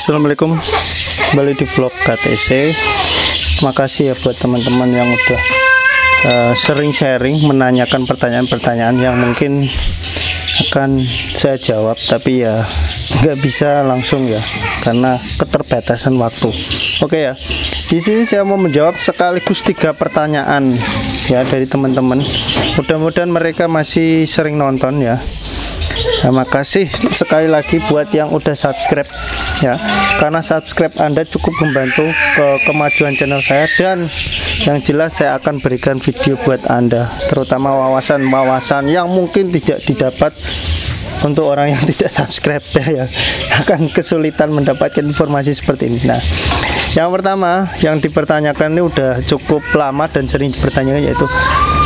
Assalamualaikum, kembali di vlog KTC. Makasih ya buat teman-teman yang udah sering sharing, menanyakan pertanyaan-pertanyaan yang mungkin akan saya jawab, tapi ya nggak bisa langsung ya karena keterbatasan waktu. Oke ya, di sini saya mau menjawab sekaligus 3 pertanyaan ya dari teman-teman. Mudah-mudahan mereka masih sering nonton ya. Terima kasih sekali lagi buat yang udah subscribe ya, karena subscribe Anda cukup membantu ke kemajuan channel saya, dan yang jelas saya akan berikan video buat Anda, terutama wawasan-wawasan yang mungkin tidak didapat untuk orang yang tidak subscribe ya, akan kesulitan mendapatkan informasi seperti ini. Nah, yang pertama yang dipertanyakan ini udah cukup lama dan sering dipertanyakan, yaitu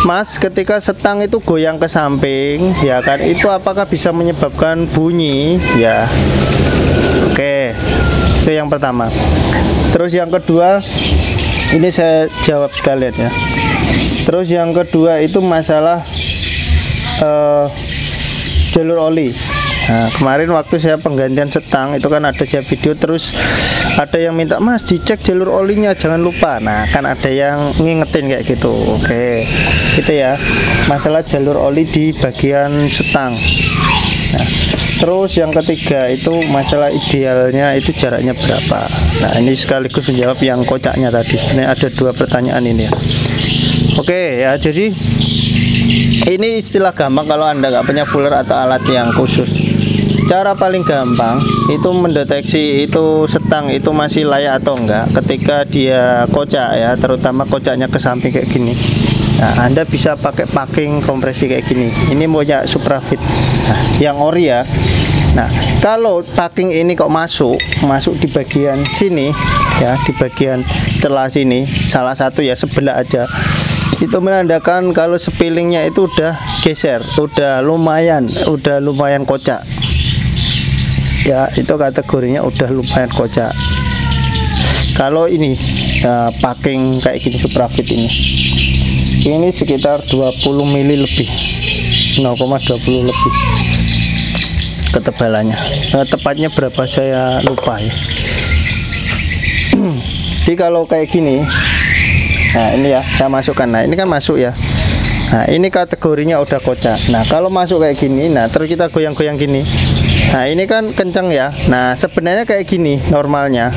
Mas, ketika setang itu goyang ke samping ya kan, itu apakah bisa menyebabkan bunyi ya? Oke, itu yang pertama. Terus yang kedua, ini saya jawab sekalian ya. Terus yang kedua itu masalah jalur oli. Nah, kemarin waktu saya penggantian setang itu kan ada saya video, terus ada yang minta, Mas dicek jalur olinya jangan lupa. Nah, kan ada yang ngingetin kayak gitu. Oke, gitu ya, masalah jalur oli di bagian setang. Nah, terus yang ketiga itu masalah idealnya itu jaraknya berapa. Nah, ini sekaligus menjawab yang kocaknya tadi. Sebenarnya ada 2 pertanyaan ini ya. Oke ya, jadi ini istilah gampang kalau Anda nggak punya fuller atau alat yang khusus. Cara paling gampang itu mendeteksi itu setang itu masih layak atau enggak ketika dia kocak ya, terutama kocaknya ke samping kayak gini. Nah, Anda bisa pakai packing kompresi kayak gini. Ini punya Suprafit, nah, yang ori ya. Nah, kalau packing ini kok masuk di bagian sini ya, di bagian celah sini, salah satu ya, sebelah aja, itu menandakan kalau spillingnya itu udah geser, udah lumayan kocak ya, itu kategorinya udah lumayan kocak. Kalau ini packing kayak gini Suprafit ini sekitar 20 mili lebih, 0,20 lebih ketebalannya. Tepatnya berapa saya lupa ya. Jadi kalau kayak gini, nah ini ya saya masukkan, nah ini kan masuk ya, nah ini kategorinya udah kocak. Nah kalau masuk kayak gini, nah terus kita goyang-goyang gini, nah ini kan kenceng ya. Nah sebenarnya kayak gini normalnya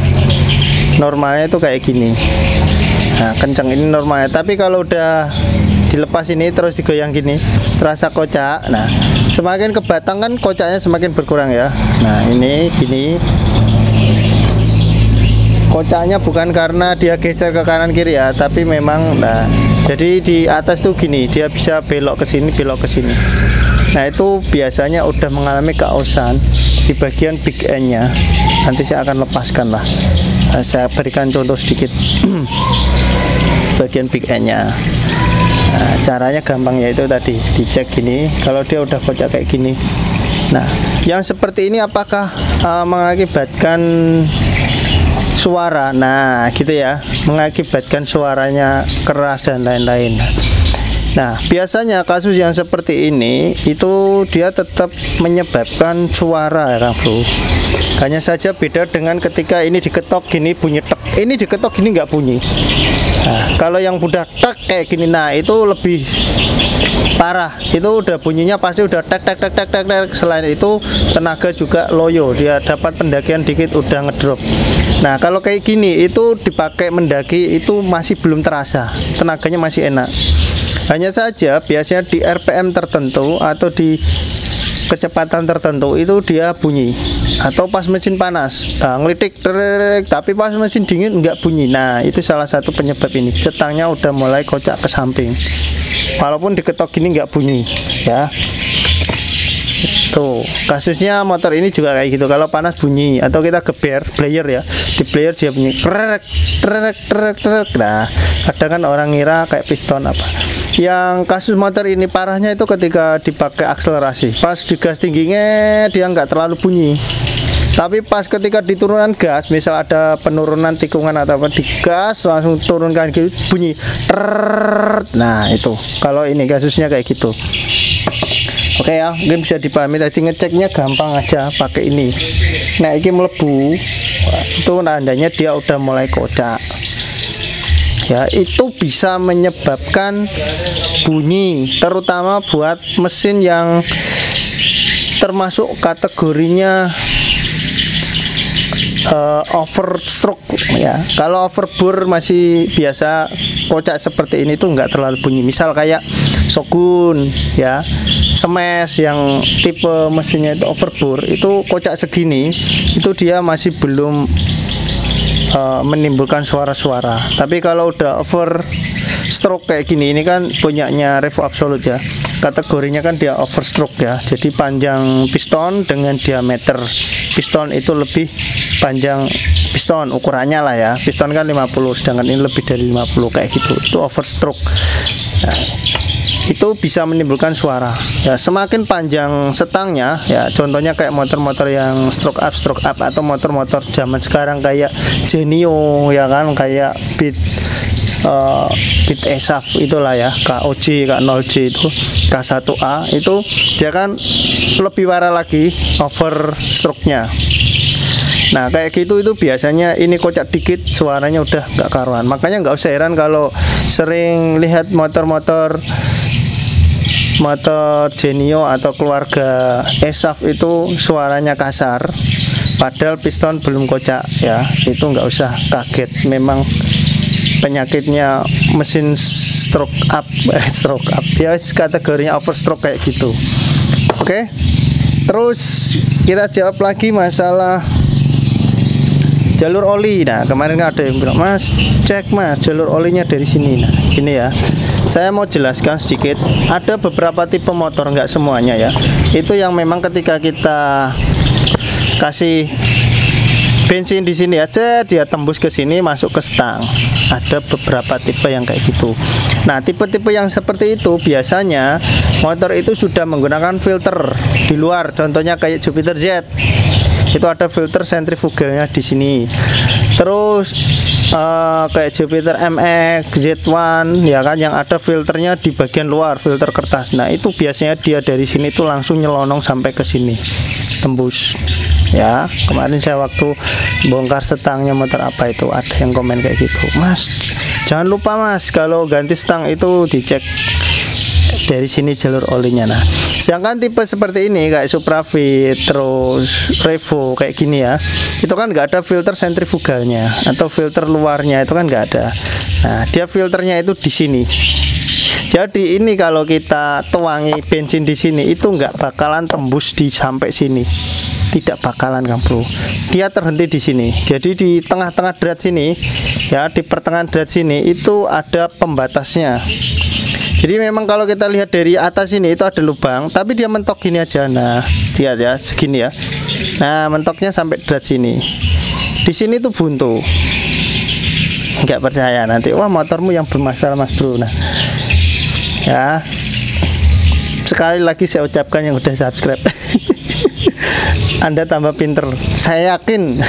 itu kayak gini, nah kenceng ini normalnya. Tapi kalau udah dilepas ini terus digoyang gini, terasa kocak. Nah semakin ke batang kan kocaknya semakin berkurang ya. Nah ini gini, kocaknya bukan karena dia geser ke kanan kiri ya, tapi memang nah jadi di atas tuh gini, dia bisa belok ke sini, belok ke sini. Nah itu biasanya udah mengalami keausan di bagian big end-nya. Nanti saya akan lepaskan lah. Nah, saya berikan contoh sedikit bagian big end-nya. Nah, caranya gampang, yaitu tadi dicek gini, kalau dia udah kocak kayak gini. Nah yang seperti ini apakah mengakibatkan suara, nah gitu ya, mengakibatkan suaranya keras dan lain-lain. Nah biasanya kasus yang seperti ini itu dia tetap menyebabkan suara ya bro. Hanya saja beda dengan ketika ini diketok gini bunyi tek, ini diketok gini nggak bunyi. Nah kalau yang udah tek kayak gini, nah itu lebih parah, itu udah bunyinya pasti udah tek tek tek tek tek tek. Selain itu tenaga juga loyo, dia dapat pendakian dikit udah ngedrop. Nah kalau kayak gini itu dipakai mendaki itu masih belum terasa, tenaganya masih enak. Hanya saja biasanya di RPM tertentu atau di kecepatan tertentu itu dia bunyi, atau pas mesin panas ngelitik tapi pas mesin dingin nggak bunyi. Nah itu salah satu penyebab ini, setangnya udah mulai kocak ke samping, walaupun diketok gini nggak bunyi ya. Tuh kasusnya motor ini juga kayak gitu, kalau panas bunyi, atau kita geber player ya, di player dia bunyi trek trek trek trek. Nah kadang kan orang ngira kayak piston apa. Yang kasus motor ini parahnya itu ketika dipakai akselerasi, pas digas tingginya dia nggak terlalu bunyi, tapi pas ketika diturunkan gas, misal ada penurunan tikungan atau apa, digas langsung turunkan gitu bunyi trrrr. Nah itu kalau ini kasusnya kayak gitu. Oke ya, mungkin bisa dipahami. Tadi ngeceknya gampang aja pakai ini. Nah ini melebu itu tandanya dia udah mulai kocak ya. Itu bisa menyebabkan bunyi, terutama buat mesin yang termasuk kategorinya overstroke ya. Kalau overbore masih biasa, kocak seperti ini tuh nggak terlalu bunyi. Misal kayak Shogun ya, Smash yang tipe mesinnya itu overbore, itu kocak segini itu dia masih belum menimbulkan suara-suara. Tapi kalau udah overstroke kayak gini, ini kan punyanya Revo Absolute ya, kategorinya kan dia overstroke ya. Jadi panjang piston dengan diameter piston itu lebih panjang piston ukurannya lah ya. Piston kan 50, sedangkan ini lebih dari 50 kayak gitu. Itu overstroke. Nah, itu bisa menimbulkan suara. Ya, semakin panjang setangnya ya, contohnya kayak motor-motor yang stroke up atau motor-motor zaman sekarang kayak Genio ya kan, kayak Beat ESAF itulah ya, KOJ, K0J itu, K1A itu dia kan lebih parah lagi overstroke-nya. Nah kayak gitu itu biasanya ini kocak dikit suaranya udah nggak karuan. Makanya nggak usah heran kalau sering lihat motor-motor Genio atau keluarga ESAF itu suaranya kasar, padahal piston belum kocak ya. Itu nggak usah kaget, memang penyakitnya mesin stroke up ya, kategorinya overstroke kayak gitu. Oke, terus kita jawab lagi masalah jalur oli. Nah kemarin ada yang bilang, Mas cek Mas jalur olinya dari sini. Nah ini ya, saya mau jelaskan sedikit. Ada beberapa tipe motor, nggak semuanya ya, itu yang memang ketika kita kasih bensin di sini aja dia tembus ke sini masuk ke stang. Ada beberapa tipe yang kayak gitu. Nah tipe-tipe yang seperti itu biasanya motor itu sudah menggunakan filter di luar. Contohnya kayak Jupiter Z, itu ada filter sentrifugalnya di sini. Terus kayak Jupiter MX Z1 ya kan, yang ada filternya di bagian luar, filter kertas. Nah itu biasanya dia dari sini tuh langsung nyelonong sampai ke sini, tembus ya. Kemarin saya waktu bongkar setangnya motor apa itu, ada yang komen kayak gitu, Mas jangan lupa Mas kalau ganti stang itu dicek dari sini jalur olinya. Nah sedangkan tipe seperti ini kayak Supravit terus Revo kayak gini ya, itu kan nggak ada filter sentrifugalnya atau filter luarnya, itu kan nggak ada. Nah dia filternya itu di sini. Jadi ini kalau kita tuangi bensin di sini itu nggak bakalan tembus di sampai sini, tidak bakalan kan bro. Dia terhenti di sini. Jadi di tengah-tengah drat sini ya, di pertengahan drat sini itu ada pembatasnya. Jadi memang kalau kita lihat dari atas ini itu ada lubang, tapi dia mentok gini aja. Nah lihat ya segini ya. Nah mentoknya sampai drat sini. Di sini tuh buntu. Nggak percaya nanti, wah motormu yang bermasalah Mas bro. Nah ya, sekali lagi saya ucapkan yang udah subscribe Anda tambah pinter, saya yakin.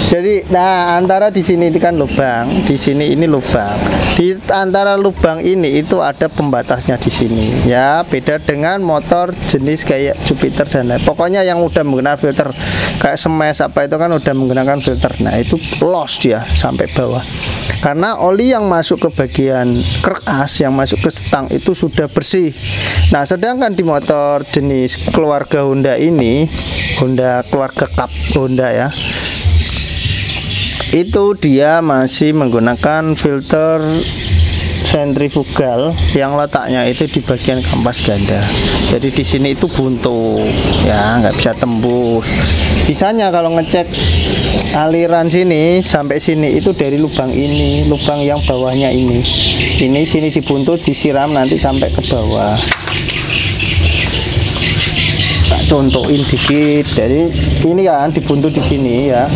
Jadi nah antara di sini ini kan lubang, di sini ini lubang, di antara lubang ini itu ada pembatasnya di sini ya. Beda dengan motor jenis kayak Jupiter dan lain. Pokoknya yang udah menggunakan filter kayak Smash apa itu kan udah menggunakan filter. Nah itu loss dia sampai bawah, karena oli yang masuk ke bagian keras, yang masuk ke stang itu sudah bersih. Nah sedangkan di motor jenis keluarga Honda ini, Honda keluarga Cup Honda ya, itu dia masih menggunakan filter sentrifugal yang letaknya itu di bagian kampas ganda. Jadi di sini itu buntu ya, nggak bisa tembus. Bisanya kalau ngecek aliran sini sampai sini itu dari lubang ini, lubang yang bawahnya ini sini dibuntu, disiram nanti sampai ke bawah. Tak contohin dikit. Jadi ini kan dibuntu di sini ya,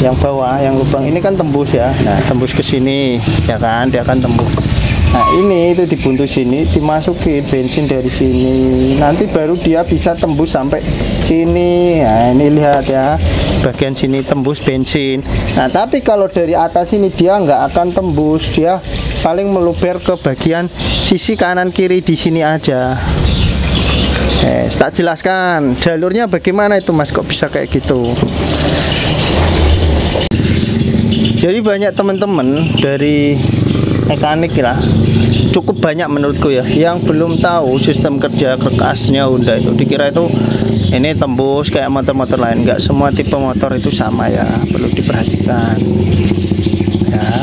yang bawah, yang lubang ini kan tembus ya. Nah tembus ke sini ya kan, dia akan tembus. Nah ini itu dibuntu sini, dimasukin bensin dari sini, nanti baru dia bisa tembus sampai sini. Nah ini lihat ya, bagian sini tembus bensin. Nah tapi kalau dari atas ini dia nggak akan tembus, dia paling meluber ke bagian sisi kanan kiri di sini aja. Tak jelaskan jalurnya bagaimana itu Mas, kok bisa kayak gitu. Jadi banyak teman-teman dari mekanik lah, cukup banyak menurutku ya, yang belum tahu sistem kerja kerkasnya Honda itu. Dikira itu ini tembus kayak motor-motor lain. Enggak, semua tipe motor itu sama ya, perlu diperhatikan ya.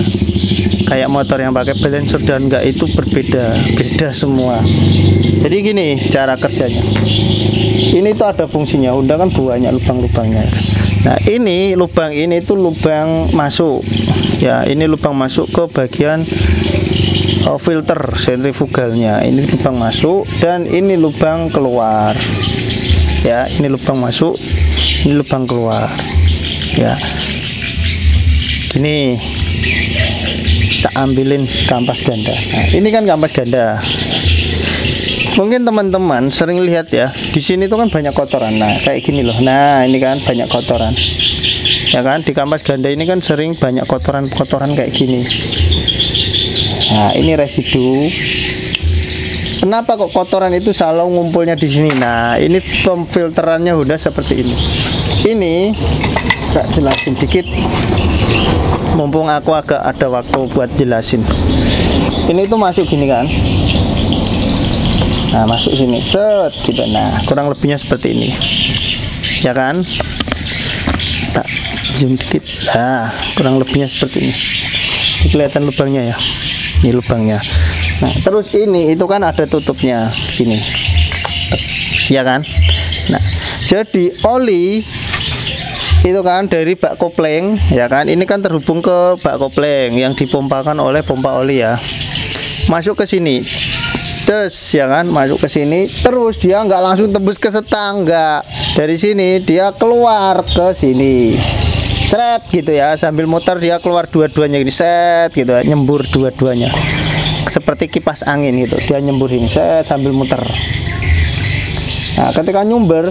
Kayak motor yang pakai balancer dan enggak itu beda semua. Jadi gini cara kerjanya. Ini tuh ada fungsinya, Honda kan banyak lubang-lubangnya. Nah ini lubang ini tuh lubang masuk ya, ini lubang masuk ke bagian filter sentrifugalnya. Ini lubang masuk dan ini lubang keluar ya, ini lubang masuk, ini lubang keluar ya. Gini, tak ambilin kampas ganda. Nah, ini kan kampas ganda. Mungkin teman-teman sering lihat ya, di sini tuh kan banyak kotoran. Nah, kayak gini loh. Nah, ini kan banyak kotoran. Ya kan, di kampas ganda ini kan sering banyak kotoran-kotoran kayak gini. Nah, ini residu. Kenapa kok kotoran itu selalu ngumpulnya di sini? Nah, ini pemfilterannya Honda seperti ini. Ini tak jelasin dikit. Mumpung aku agak ada waktu buat jelasin. Ini tuh masuk gini kan. Nah, masuk sini, set gitu. Nah, kurang lebihnya seperti ini. Ya kan? Tak zoom dikit. Nah, kurang lebihnya seperti ini. Ini kelihatan lubangnya ya. Ini lubangnya. Nah, terus ini itu kan ada tutupnya gini. Ya kan? Nah, jadi oli itu kan dari bak kopling, ya kan? Ini kan terhubung ke bak kopling yang dipompakan oleh pompa oli ya. Masuk ke sini. Terus ya kan, masuk ke sini, terus dia nggak langsung tembus ke setang, nggak. Dari sini dia keluar ke sini, cret gitu ya, sambil muter dia keluar dua-duanya gini, set gitu ya, nyembur dua-duanya, seperti kipas angin gitu, dia nyembur ini, set sambil muter. Nah, ketika nyembur,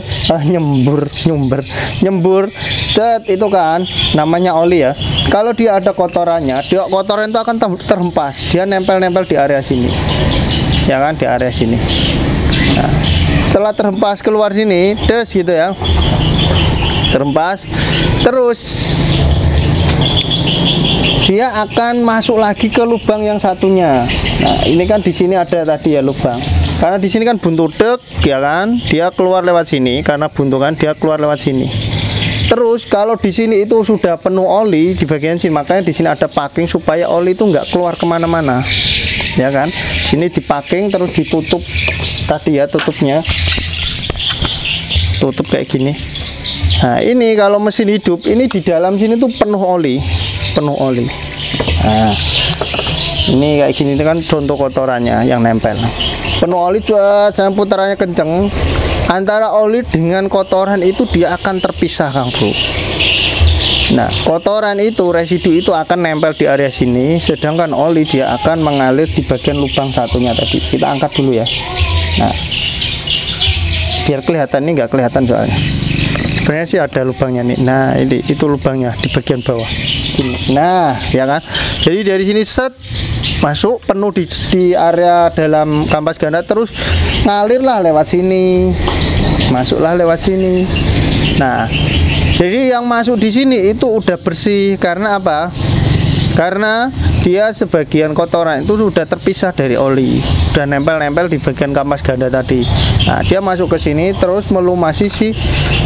set itu kan namanya oli ya. Kalau dia ada kotorannya, kotoran itu akan terhempas, dia nempel-nempel di area sini. Ya kan, di area sini. Nah, setelah terhempas keluar sini, des gitu ya, terhempas, terus dia akan masuk lagi ke lubang yang satunya. Nah, ini kan di sini ada tadi ya lubang. Karena di sini kan buntu dek, ya kan, dia keluar lewat sini. Karena buntu kan dia keluar lewat sini. Terus kalau di sini itu sudah penuh oli di bagian sini, makanya di sini ada packing supaya oli itu nggak keluar kemana-mana. Ya kan, sini dipacking terus ditutup tadi ya, tutupnya tutup kayak gini. Nah, ini kalau mesin hidup ini di dalam sini tuh penuh oli. Nah, ini kayak gini, itu kan contoh kotorannya yang nempel. Penuh oli, saya putarannya kenceng, antara oli dengan kotoran itu dia akan terpisah, Kang Bro. Nah, kotoran itu, residu itu akan nempel di area sini, sedangkan oli dia akan mengalir di bagian lubang satunya tadi. Kita angkat dulu ya. Nah, biar kelihatan, ini nggak kelihatan soalnya. Sebenarnya sih ada lubangnya nih. Nah, ini itu lubangnya di bagian bawah. Nah, ya kan. Jadi dari sini set masuk penuh di area dalam kampas ganda, terus ngalirlah lewat sini, masuklah lewat sini. Nah, jadi yang masuk di sini itu udah bersih. Karena apa? Karena dia sebagian kotoran itu sudah terpisah dari oli, udah nempel-nempel di bagian kampas ganda tadi. Nah, dia masuk ke sini terus melumasi si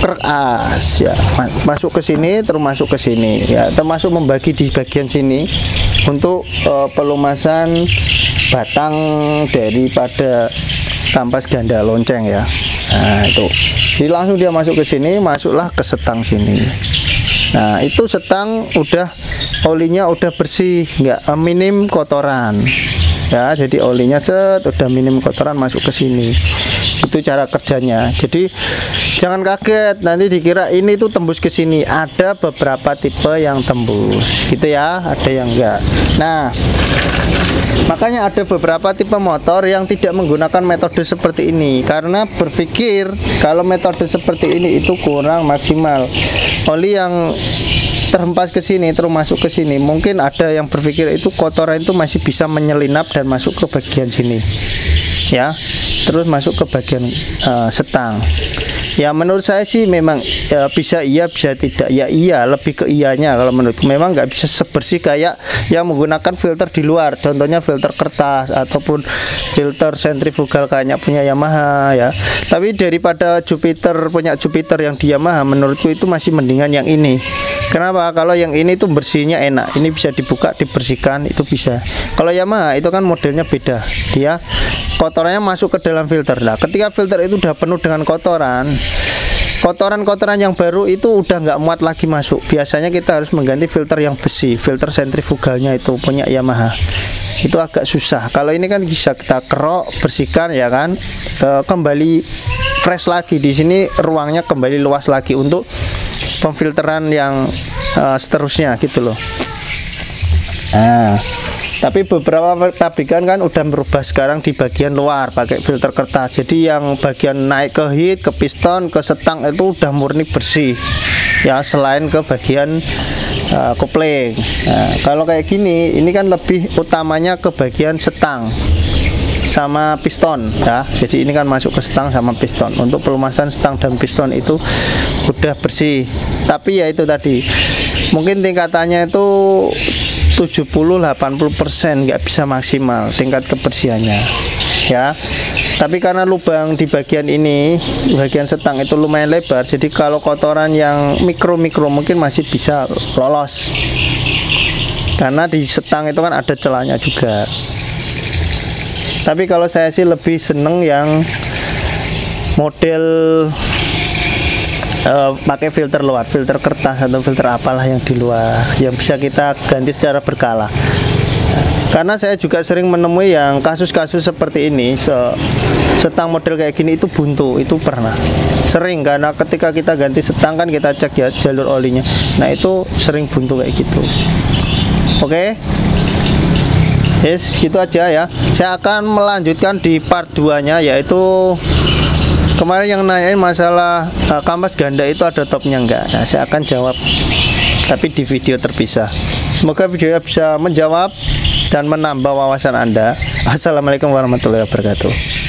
kerkas ya, masuk ke sini terus masuk ke sini ya, termasuk membagi di bagian sini untuk pelumasan batang daripada kampas ganda lonceng ya. Nah, itu jadi langsung dia masuk ke sini, masuklah ke setang sini. Nah, itu setang udah olinya udah bersih, nggak minim kotoran ya. Jadi olinya set udah minim kotoran masuk ke sini. Itu cara kerjanya. Jadi jangan kaget nanti dikira ini tuh tembus ke sini. Ada beberapa tipe yang tembus gitu ya, ada yang enggak. Nah, makanya ada beberapa tipe motor yang tidak menggunakan metode seperti ini, karena berpikir kalau metode seperti ini itu kurang maksimal. Oli yang terhempas ke sini terus masuk ke sini, mungkin ada yang berpikir itu kotoran itu masih bisa menyelinap dan masuk ke bagian sini ya, terus masuk ke bagian setang. Ya menurut saya sih memang bisa iya bisa tidak. Ya iya, lebih ke iyanya kalau menurutku. Memang nggak bisa sebersih kayak yang menggunakan filter di luar. Contohnya filter kertas ataupun filter sentrifugal kayak punya Yamaha ya. Tapi daripada punya Jupiter yang di Yamaha, menurutku itu masih mendingan yang ini. Kenapa? Kalau yang ini tuh bersihnya enak. Ini bisa dibuka, dibersihkan, itu bisa. Kalau Yamaha itu kan modelnya beda. Dia kotorannya masuk ke dalam filter. Nah, ketika filter itu udah penuh dengan kotoran yang baru itu udah nggak muat lagi masuk. Biasanya kita harus mengganti filter yang besi, filter sentrifugalnya itu punya Yamaha. Itu agak susah. Kalau ini kan bisa kita kerok, bersihkan ya kan, kembali fresh lagi. Di sini ruangnya kembali luas lagi untuk pemfilteran yang seterusnya gitu loh. Nah, tapi beberapa pabrikan kan udah merubah sekarang di bagian luar pakai filter kertas. Jadi yang bagian naik ke heat, ke piston, ke setang itu udah murni bersih. Ya selain ke bagian kopling. Nah, kalau kayak gini, ini kan lebih utamanya ke bagian setang sama piston ya. Jadi ini kan masuk ke setang sama piston. Untuk pelumasan setang dan piston itu udah bersih. Tapi ya itu tadi, mungkin tingkatannya itu 70-80% nggak bisa maksimal tingkat kebersihannya ya. Tapi karena lubang di bagian ini, bagian setang itu lumayan lebar, jadi kalau kotoran yang mikro mungkin masih bisa lolos, karena di setang itu kan ada celahnya juga. Tapi kalau saya sih lebih seneng yang model pakai filter luar, filter kertas atau filter apalah yang di luar, yang bisa kita ganti secara berkala. Karena saya juga sering menemui yang kasus-kasus seperti ini, setang model kayak gini itu buntu, itu pernah sering, karena ketika kita ganti setang kan kita cek ya jalur olinya, nah itu sering buntu kayak gitu. Oke, yes, gitu aja ya. Saya akan melanjutkan di part 2 nya, yaitu kemarin yang nanyain masalah kampas ganda itu ada topnya enggak. Nah, saya akan jawab tapi di video terpisah. Semoga videonya bisa menjawab dan menambah wawasan Anda. Assalamualaikum warahmatullahi wabarakatuh.